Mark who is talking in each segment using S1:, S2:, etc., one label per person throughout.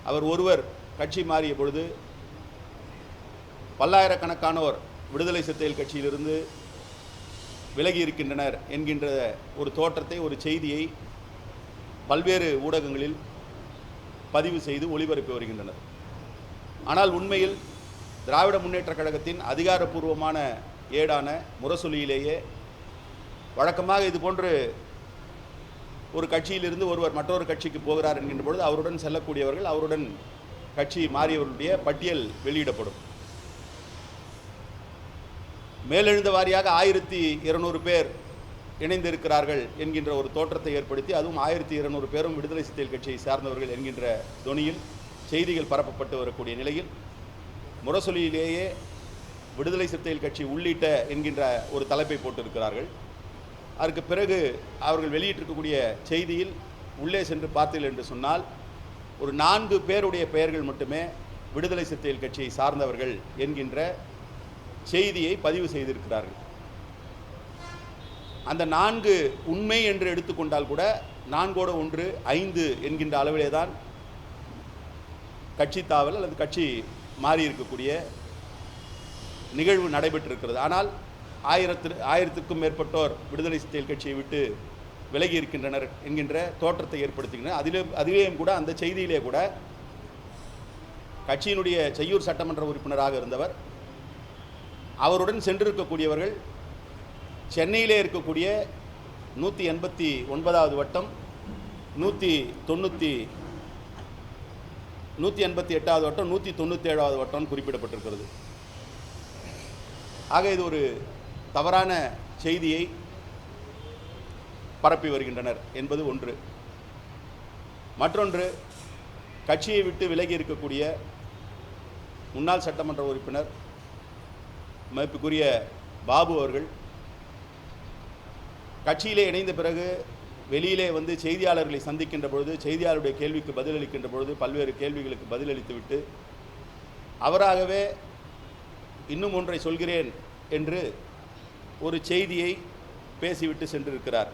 S1: அவர் ஒருவர் கட்சி மாறிய பொழுது பல்லாயிரக்கணக்கானோர் விடுதலை சிறுத்தைகள் கட்சியிலிருந்து விலகி இருக்கின்றனர் என்கின்ற ஒரு தோற்றத்தை, ஒரு செய்தியை பல்வேறு ஊடகங்களில் பதிவு செய்து ஒளிபரப்பி வருகின்றனர். ஆனால் உண்மையில் திராவிட முன்னேற்றக் கழகத்தின் அதிகாரப்பூர்வமான ஏடான முரசொலியிலேயே வழக்கமாக இதுபோன்று ஒரு கட்சியிலிருந்து ஒருவர் மற்றொரு கட்சிக்கு போகிறார் என்கின்ற பொழுது அவருடன் செல்லக்கூடியவர்கள், அவருடன் கட்சி மாறியவர்களுடைய பட்டியல் வெளியிடப்படும். மேலெழுந்த வாரியாக 1200 பேர் இணைந்திருக்கிறார்கள் என்கின்ற ஒரு தோற்றத்தை ஏற்படுத்தி, அதுவும் 1200 பேரும் விடுதலை சிறுத்தைகள் கட்சியை சார்ந்தவர்கள் என்கின்ற தொனியில் செய்திகள் பரப்பப்பட்டு வரக்கூடிய நிலையில் முரசொலியிலேயே விடுதலை சிறுத்தைகள் கட்சி உள்ளிட்ட என்கின்ற ஒரு தலைப்பை போட்டிருக்கிறார்கள். அதற்கு பிறகு அவர்கள் வெளியிட்டிருக்கக்கூடிய செய்தியில் உள்ளே சென்று பார்த்தீர்கள் என்று சொன்னால் ஒரு 4 பேருடைய பெயர்கள் மட்டுமே விடுதலை சிறுத்தைகள் கட்சியை சார்ந்தவர்கள் என்கின்ற செய்தியை பதிவு செய்திருக்கிறார்கள். அந்த 4 உண்மை என்று எடுத்துக்கொண்டால் கூட 4ஓடு 1 5 என்கின்ற அளவிலே தான் கட்சி தாவல் அல்லது கட்சி மாறி இருக்கக்கூடிய நிகழ்வு நடைபெற்றிருக்கிறது. ஆனால் 1000க்கும் மேற்பட்டோர் விடுதலை சிறுத்தைகள் கட்சியை விட்டு விலகி இருக்கின்றனர் என்கின்ற தோற்றத்தை ஏற்படுத்துகின்றனர். அதிலேயும் கூட அந்த செய்தியிலே கூட கட்சியினுடைய செய்யூர் சட்டமன்ற உறுப்பினராக இருந்தவர், அவருடன் சென்றிருக்கக்கூடியவர்கள் சென்னையிலே இருக்கக்கூடிய 189வது வட்டம், 188வது வட்டம், 197வது வட்டம் குறிப்பிடப்பட்டிருக்கிறது. ஆக இது ஒரு தவறான செய்தியை பரப்பி வருகின்றனர் என்பது ஒன்று. மற்றொன்று, கட்சியை விட்டு விலகி இருக்கக்கூடிய முன்னாள் சட்டமன்ற உறுப்பினர் மதிப்புக்குரிய பாபு அவர்கள் கட்சியிலே இணைந்த பிறகு வெளியிலே வந்து செய்தியாளர்களை சந்திக்கின்ற பொழுது, செய்தியாளருடைய கேள்விக்கு பதிலளிக்கின்ற பொழுது பல்வேறு கேள்விகளுக்கு பதிலளித்துவிட்டு அவராகவே இன்னும் ஒன்றை சொல்கிறேன் என்று ஒரு செய்தியை பேசிவிட்டு சென்றிருக்கிறார்.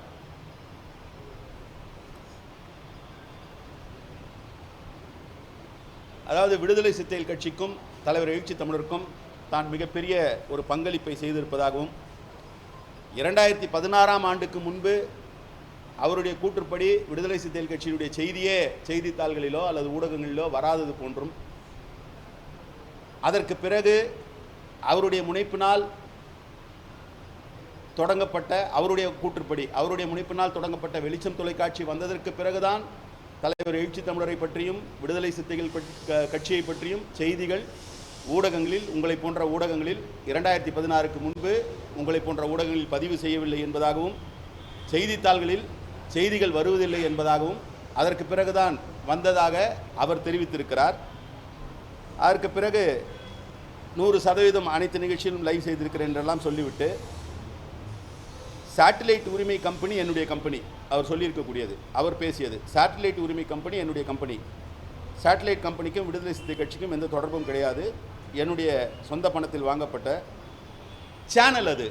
S1: அதாவது விடுதலை சிறுத்தைகள் கட்சிக்கும் தலைவர் எழுச்சி தமிழருக்கும் தான் மிகப்பெரிய ஒரு பங்களிப்பை செய்திருப்பதாகவும் 2016ஆம் ஆண்டுக்கு முன்பு அவருடைய கூற்றுப்படி விடுதலை சிறுத்தைகள் கட்சியினுடைய செய்தியே செய்தித்தாள்களிலோ அல்லது ஊடகங்களிலோ வராதது போன்றும், அதற்கு பிறகு அவருடைய முனைப்பினால் தொடங்கப்பட்ட அவருடைய கூற்றுப்படி அவருடைய முனைப்பினால் தொடங்கப்பட்ட வெளிச்சம் தொலைக்காட்சி வந்ததற்கு பிறகுதான் தலைவர் எழுச்சி தமிழரை பற்றியும் விடுதலை சிறுத்தைகள் கட்சியை பற்றியும் செய்திகள் ஊடகங்களில், உங்களை போன்ற ஊடகங்களில் 2016க்கு முன்பு உங்களை போன்ற ஊடகங்களில் பதிவு செய்யவில்லை என்பதாகவும், செய்தித்தாள்களில் செய்திகள் வருவதில்லை என்பதாகவும் அதற்கு பிறகுதான் வந்ததாக அவர் தெரிவித்திருக்கிறார். அதற்கு பிறகு 100% அனைத்து நிகழ்ச்சியிலும் லைவ் செய்திருக்கிறேன் என்றெல்லாம் சொல்லிவிட்டு, சேட்டலைட் உரிமை கம்பெனி என்னுடைய கம்பெனி அவர் சொல்லியிருக்கக்கூடியது, அவர் பேசியது சேட்டலைட் உரிமை கம்பெனி என்னுடைய கம்பெனி, சேட்டலைட் கம்பெனிக்கும் விடுதலை சிறுத்தைகள் கட்சிக்கும் எந்த தொடர்பும் கிடையாது, என்னுடைய சொந்த பணத்தில் வாங்கப்பட்ட சேனல் அது.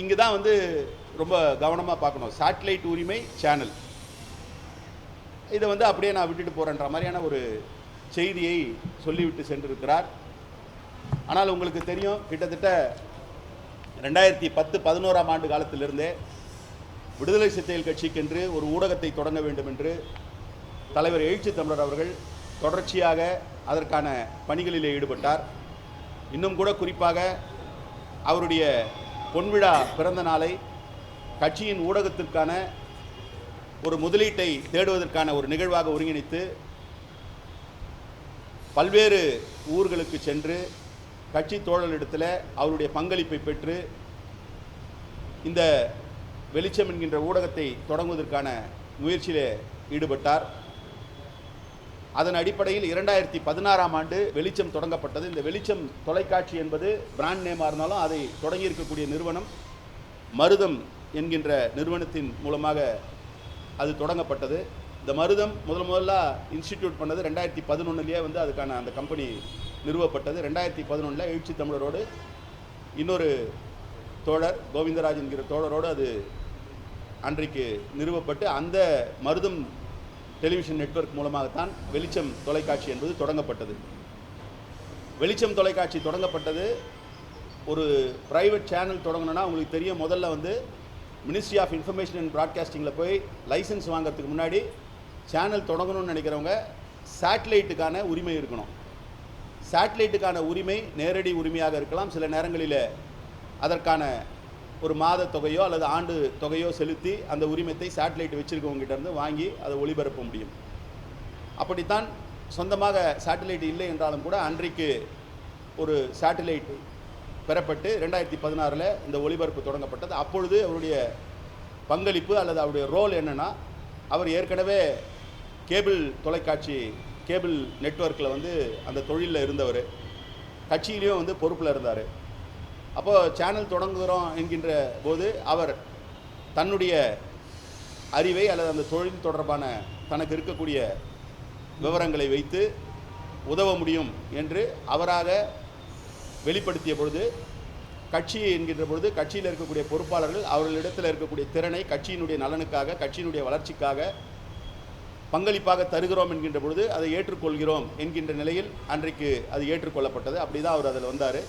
S1: இங்கே தான் வந்து ரொம்ப கவனமாக பார்க்கணும். சேட்டலைட் உரிமை சேனல், இதை வந்து அப்படியே நான் விட்டுட்டு போகிறேன்ற மாதிரியான ஒரு செய்தியை சொல்லிவிட்டு சென்றிருக்கிறார். ஆனால் உங்களுக்கு தெரியும், கிட்டத்தட்ட 2010-11ஆம் ஆண்டு காலத்திலிருந்தே விடுதலை சிறுத்தைகள் கட்சிக்கென்று ஒரு ஊடகத்தை தொடங்க வேண்டும் என்று தலைவர் எழுச்சி தமிழர் அவர்கள் தொடர்ச்சியாக அதற்கான பணிகளிலே ஈடுபட்டார். இன்னும் கூட குறிப்பாக அவருடைய பொன்விழா பிறந்த நாளை கட்சியின் ஊடகத்திற்கான ஒரு முதலீட்டை தேடுவதற்கான ஒரு நிகழ்வாக ஒருங்கிணைத்து பல்வேறு ஊர்களுக்கு சென்று கட்சி தோழர்களிடத்தில் அவருடைய பங்களிப்பை பெற்று இந்த வெளிச்சம் என்கின்ற ஊடகத்தை தொடங்குவதற்கான முயற்சியிலே ஈடுபட்டார். அதன் அடிப்படையில் 2016ஆம் ஆண்டு வெளிச்சம் தொடங்கப்பட்டது. இந்த வெளிச்சம் தொலைக்காட்சி என்பது பிராண்ட் நேமாக இருந்தாலும் அதை தொடங்கியிருக்கக்கூடிய நிறுவனம் மருதம் என்கின்ற நிறுவனத்தின் மூலமாக அது தொடங்கப்பட்டது. இந்த மருதம் முதல்ல இன்ஸ்டிடியூட் பண்ணது 2011லேயே வந்து அதுக்கான அந்த கம்பெனி நிறுவப்பட்டது. 2011 எழுச்சி தமிழரோடு இன்னொரு தோழர் கோவிந்தராஜ் என்கிற தோழரோடு அது அன்றைக்கு நிறுவப்பட்டு அந்த மருதம் டெலிவிஷன் நெட்வொர்க் மூலமாகத்தான் வெளிச்சம் தொலைக்காட்சி என்பது தொடங்கப்பட்டது. வெளிச்சம் தொலைக்காட்சி தொடங்கப்பட்டது. ஒரு ப்ரைவேட் சேனல் தொடங்கணும்னா உங்களுக்கு தெரியும், முதல்ல வந்து மினிஸ்ட்ரி ஆஃப் இன்ஃபர்மேஷன் அண்ட் ப்ராட்காஸ்டிங்கில் போய் லைசன்ஸ் வாங்கிறதுக்கு முன்னாடி சேனல் தொடங்கணும்னு நினைக்கிறவங்க சேட்டலைட்டுக்கான உரிமை இருக்கணும். சேட்டலைட்டுக்கான உரிமை நேரடி உரிமையாக இருக்கலாம். சில நேரங்களில் அதற்கான ஒரு மாத தொகையோ அல்லது ஆண்டு தொகையோ செலுத்தி அந்த உரிமத்தை சேட்டலைட் வச்சுருக்கவங்ககிட்ட இருந்து வாங்கி அதை ஒளிபரப்ப முடியும். அப்படித்தான் சொந்தமாக சேட்டலைட் இல்லை என்றாலும் கூட அன்றைக்கு ஒரு சேட்டலைட் பெறப்பட்டு 2016 இந்த ஒளிபரப்பு தொடங்கப்பட்டது. அப்பொழுது அவருடைய பங்களிப்பு அல்லது அவருடைய ரோல் என்னென்னா, அவர் ஏற்கனவே கேபிள் தொலைக்காட்சி கேபிள் நெட்வொர்க்கில் வந்து அந்த தொழிலில் இருந்தவர், கட்சியிலையும் வந்து பொறுப்பில் இருந்தார். அப்போது சேனல் தொடங்குகிறோம் என்கின்ற போது அவர் தன்னுடைய அறிவை அல்லது அந்த தொழில் தொடர்பான தனக்கு இருக்கக்கூடிய விவரங்களை வைத்து உதவ முடியும் என்று அவராக வெளிப்படுத்திய பொழுது, கட்சி என்கின்ற பொழுது கட்சியில் இருக்கக்கூடிய பொறுப்பாளர்கள் அவர்களிடத்தில் இருக்கக்கூடிய திறனை கட்சியினுடைய நலனுக்காக, கட்சியினுடைய வளர்ச்சிக்காக பங்களிப்பாக தருகிறோம் என்கின்ற பொழுது அதை ஏற்றுக்கொள்கிறோம் என்கின்ற நிலையில் அன்றைக்கு அது ஏற்றுக்கொள்ளப்பட்டது. அப்படி தான் அவர் அதில் வந்தார்.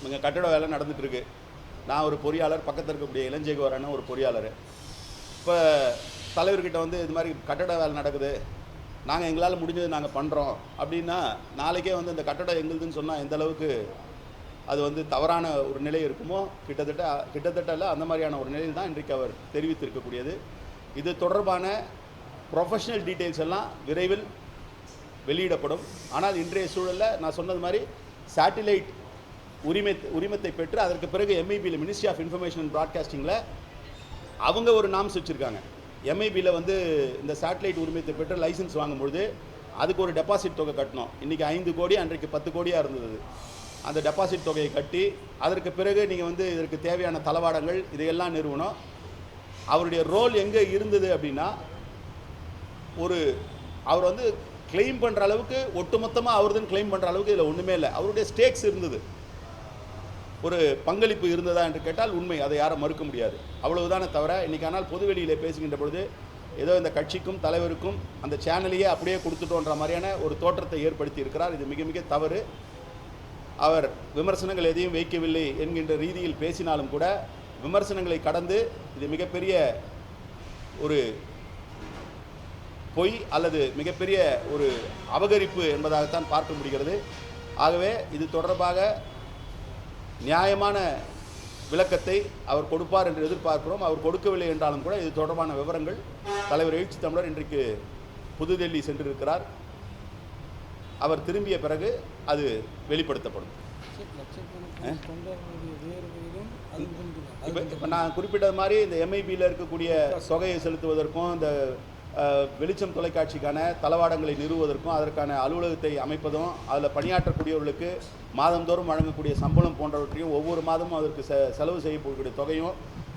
S1: இங்கே கட்டட வேலை நடந்துகிட்ருக்கு. நான் ஒரு பொறியாளர், பக்கத்தில் இருக்கக்கூடிய இளஞ்சேகுவரான ஒரு பொறியாளர். இப்போ தலைவர்கிட்ட வந்து இது மாதிரி கட்டட வேலை நடக்குது, நாங்கள் எங்களால் முடிஞ்சது நாங்கள் பண்ணுறோம் அப்படின்னா, நாளைக்கே வந்து இந்த கட்டடம் எங்களுதுன்னு சொன்னால் எந்த அளவுக்கு அது வந்து தவறான ஒரு நிலை இருக்குமோ, கிட்டத்தட்ட இல்லை அந்த மாதிரியான ஒரு நிலையில் தான் இன்றைக்கு அவர் தெரிவித்திருக்கக்கூடியது. இது தொடர்பான ப்ரொஃபஷனல் டீட்டெயில்ஸ் எல்லாம் விரைவில் வெளியிடப்படும். ஆனால் இன்றைய சூழலில் நான் சொன்னது மாதிரி சேட்டிலைட் உரிமத்தை பெற்று அதற்கு பிறகு எம்ஐபியில் மினிஸ்ட்ரி ஆஃப் இன்ஃபர்மேஷன் அண்ட் ப்ராட்காஸ்டிங்கில் அவங்க ஒரு நாம்ஸ் வச்சுருக்காங்க. எம்ஐபியில் வந்து இந்த சேட்டலைட் உரிமத்தை பெற்று லைசன்ஸ் வாங்கும்பொழுது அதுக்கு ஒரு டெபாசிட் தொகை கட்டணும். இன்றைக்கி 5 கோடி, அன்றைக்கு 10 கோடியாக இருந்தது. அந்த டெபாசிட் தொகையை கட்டி அதற்கு பிறகு நீங்கள் வந்து இதற்கு தேவையான தளவாடங்கள் இதையெல்லாம் நிறுவனம். அவருடைய ரோல் எங்கே இருந்தது அப்படின்னா, அவர் வந்து கிளைம் பண்ணுற அளவுக்கு ஒட்டுமொத்தமாக அவர்தான் கிளைம் பண்ணுற அளவுக்கு இதில் ஒன்றுமே இல்லை. அவருடைய ஸ்டேக்ஸ் இருந்தது, ஒரு பங்களிப்பு இருந்ததா என்று கேட்டால் உண்மை, அதை யாரும் மறுக்க முடியாது. அவ்வளவுதானே தவிர இன்றைக்கி ஆனால் பொதுவெளியில் பேசுகின்ற பொழுது ஏதோ இந்த கட்சிக்கும் தலைவருக்கும் அந்த சேனலையே அப்படியே கொடுத்துட்டோன்ற மாதிரியான ஒரு தோற்றத்தை ஏற்படுத்தி இருக்கிறார். இது மிக மிக தவறு. அவர் விமர்சனங்கள் எதையும் வைக்கவில்லை என்கின்ற ரீதியில் பேசினாலும் கூட விமர்சனங்களை கடந்து இது மிகப்பெரிய ஒரு பொய் அல்லது மிகப்பெரிய ஒரு அபகரிப்பு என்பதாகத்தான் பார்க்க முடிகிறது. ஆகவே இது தொடர்பாக நியாயமான விளக்கத்தை அவர் கொடுப்பார் என்று எதிர்பார்க்கிறோம். அவர் கொடுக்கவில்லை என்றாலும் கூட இது தொடர்பான விவரங்கள் தலைவர் எழுச்சி தமிழர் இன்றைக்கு புதுடெல்லி சென்றிருக்கிறார். அவர் திரும்பிய பிறகு அது வெளிப்படுத்தப்படும். இப்போ நான் குறிப்பிட்டது மாதிரி இந்த எம்ஐபியில் இருக்கக்கூடிய தொகையை செலுத்துவதற்கும், இந்த வெளிச்சம் தொலைக்காட்சிக்கான தளவாடங்களை நிறுவுவதற்கும், அதற்கான அலுவலகத்தை அமைப்பதும், அதில் பணியாற்றக்கூடியவர்களுக்கு மாதந்தோறும் வழங்கக்கூடிய சம்பளம் போன்றவற்றையும் ஒவ்வொரு மாதமும் அதற்கு செலவு செய்யக்கூடிய தொகையும்,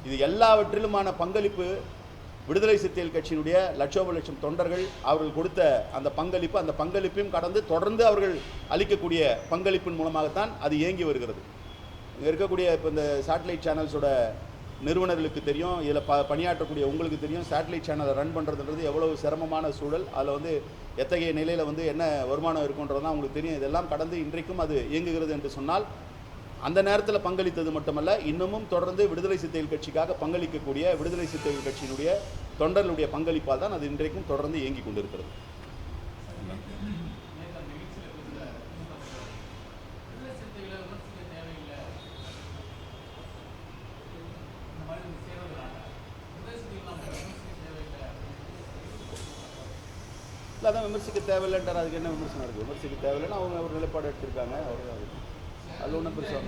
S1: இது எல்லாவற்றிலுமான பங்களிப்பு விடுதலை சிறுத்தைகள் கட்சியினுடைய லட்சோப லட்சம் தொண்டர்கள் அவர்கள் கொடுத்த அந்த பங்களிப்பு, அந்த பங்களிப்பையும் கடந்து தொடர்ந்து அவர்கள் அளிக்கக்கூடிய பங்களிப்பின் மூலமாகத்தான் அது இயங்கி வருகிறது. இங்கே இருக்கக்கூடிய இப்போ இந்த சேட்டலைட் சேனல்ஸோட நிறுவனர்களுக்கு தெரியும், இதில் பணியாற்றக்கூடிய உங்களுக்கு தெரியும், சேட்டலைட் சேனலை ரன் பண்ணுறதுன்றது எவ்வளவு சிரமமான சூழல், அதில் வந்து எத்தகைய நிலையில் வந்து என்ன வருமானம் இருக்குன்றதுலாம் உங்களுக்கு தெரியும். இதெல்லாம் கடந்து இன்றைக்கும் அது இயங்குகிறது என்று சொன்னால், அந்த நேரத்தில் பங்களித்தது மட்டுமல்ல, இன்னமும் தொடர்ந்து விடுதலை சிறுத்தைகள் கட்சிக்காக பங்களிக்கக்கூடிய விடுதலை சிறுத்தைகள் கட்சியினுடைய தொண்டர்களுடைய பங்களிப்பால் தான் அது இன்றைக்கும் தொடர்ந்து இயங்கி கொண்டிருக்கிறது. இல்லை, அதான் விமர்சிக்க தேவையில்லைன்றார். அதுக்கு என்ன விமர்சனம் இருக்குது? விமர்சிக்க தேவையில்லைன்னா அவங்க ஒரு நிலைப்பாடு எடுத்திருக்காங்க. அவர் அது ஒன்றும் பெருசாக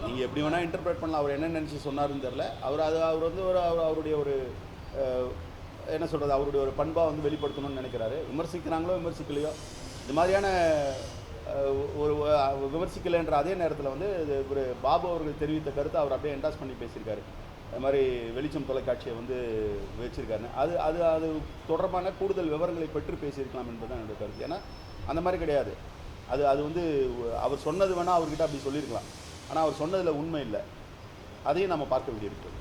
S1: நீங்கள் எப்படி வேணால் இன்டர்பிரேட் பண்ணலாம். அவர் என்ன நினச்சி சொன்னாருன்னு தெரில. அவர் வந்து அவருடைய ஒரு என்ன சொல்கிறது, அவருடைய ஒரு பண்பாக வந்து வெளிப்படுத்தணும்னு நினைக்கிறாரு. விமர்சிக்கிறாங்களோ விமர்சிக்கலையோ, இது மாதிரியான ஒரு விமர்சிக்கலைன்ற அதே நேரத்தில் வந்து ஒரு பாபு அவர்கள் தெரிவித்த கருத்தை அவர் அப்படியே என்டாஸ் பண்ணி பேசியிருக்காரு. அது மாதிரி வெளிச்சம் தொலைக்காட்சியை வந்து வச்சுருக்காருன்னு அது அது அது தொடர்பான கூடுதல் விவரங்களை பெற்று பேசியிருக்கலாம் என்பதுதான் என்னுடைய கருத்து. ஏன்னா அந்த மாதிரி கிடையாது. அது வந்து அவர் சொன்னது வேணால் அவர்கிட்ட அப்படி சொல்லியிருக்கலாம். ஆனால் அவர் சொன்னதில் உண்மை இல்லை. அதையும் நம்ம பார்க்க வேண்டியிருக்கு.